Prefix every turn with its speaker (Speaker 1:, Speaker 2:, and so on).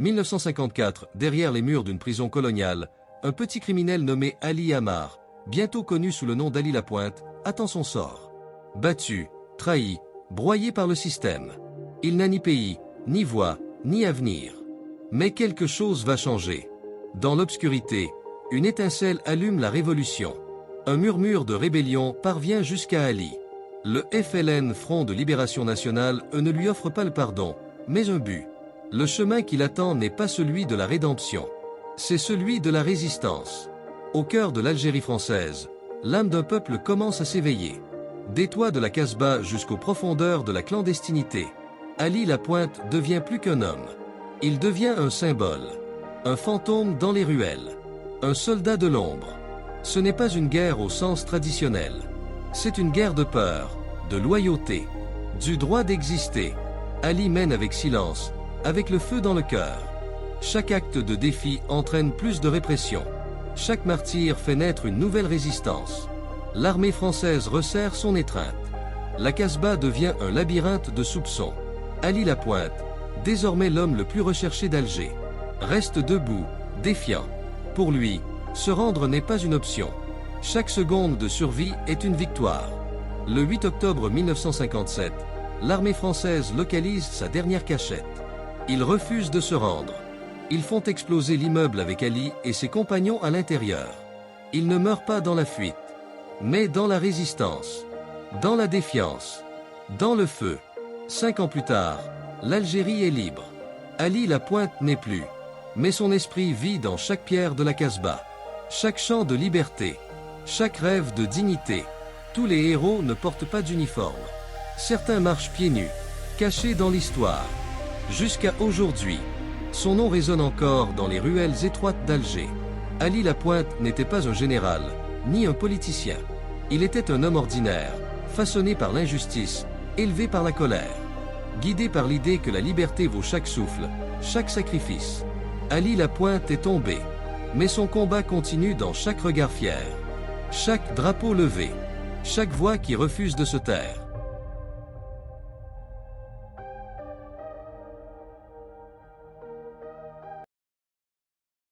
Speaker 1: 1954, derrière les murs d'une prison coloniale, un petit criminel nommé Ali Amar, bientôt connu sous le nom d'Ali Lapointe, attend son sort. Battu, trahi, broyé par le système. Il n'a ni pays, ni voix, ni avenir. Mais quelque chose va changer. Dans l'obscurité, une étincelle allume la révolution. Un murmure de rébellion parvient jusqu'à Ali. Le FLN, Front de Libération Nationale, ne lui offre pas le pardon, mais un but. Le chemin qui l'attend n'est pas celui de la rédemption. C'est celui de la résistance. Au cœur de l'Algérie française, l'âme d'un peuple commence à s'éveiller. Des toits de la Casbah jusqu'aux profondeurs de la clandestinité, Ali Lapointe devient plus qu'un homme. Il devient un symbole, un fantôme dans les ruelles, un soldat de l'ombre. Ce n'est pas une guerre au sens traditionnel. C'est une guerre de peur, de loyauté, du droit d'exister. Ali mène avec silence, avec le feu dans le cœur. Chaque acte de défi entraîne plus de répression. Chaque martyr fait naître une nouvelle résistance. L'armée française resserre son étreinte. La Casbah devient un labyrinthe de soupçons. Ali Lapointe, désormais l'homme le plus recherché d'Alger, reste debout, défiant. Pour lui, se rendre n'est pas une option. Chaque seconde de survie est une victoire. Le 8 octobre 1957, l'armée française localise sa dernière cachette. Ils refusent de se rendre. Ils font exploser l'immeuble avec Ali et ses compagnons à l'intérieur. Ils ne meurent pas dans la fuite, mais dans la résistance, dans la défiance, dans le feu. 5 ans plus tard, l'Algérie est libre. Ali Lapointe n'est plus, mais son esprit vit dans chaque pierre de la Casbah. Chaque chant de liberté, chaque rêve de dignité. Tous les héros ne portent pas d'uniforme. Certains marchent pieds nus, cachés dans l'histoire. Jusqu'à aujourd'hui, son nom résonne encore dans les ruelles étroites d'Alger. Ali Lapointe n'était pas un général, ni un politicien. Il était un homme ordinaire, façonné par l'injustice, élevé par la colère, guidé par l'idée que la liberté vaut chaque souffle, chaque sacrifice. Ali Lapointe est tombé, mais son combat continue dans chaque regard fier, chaque drapeau levé, chaque voix qui refuse de se taire.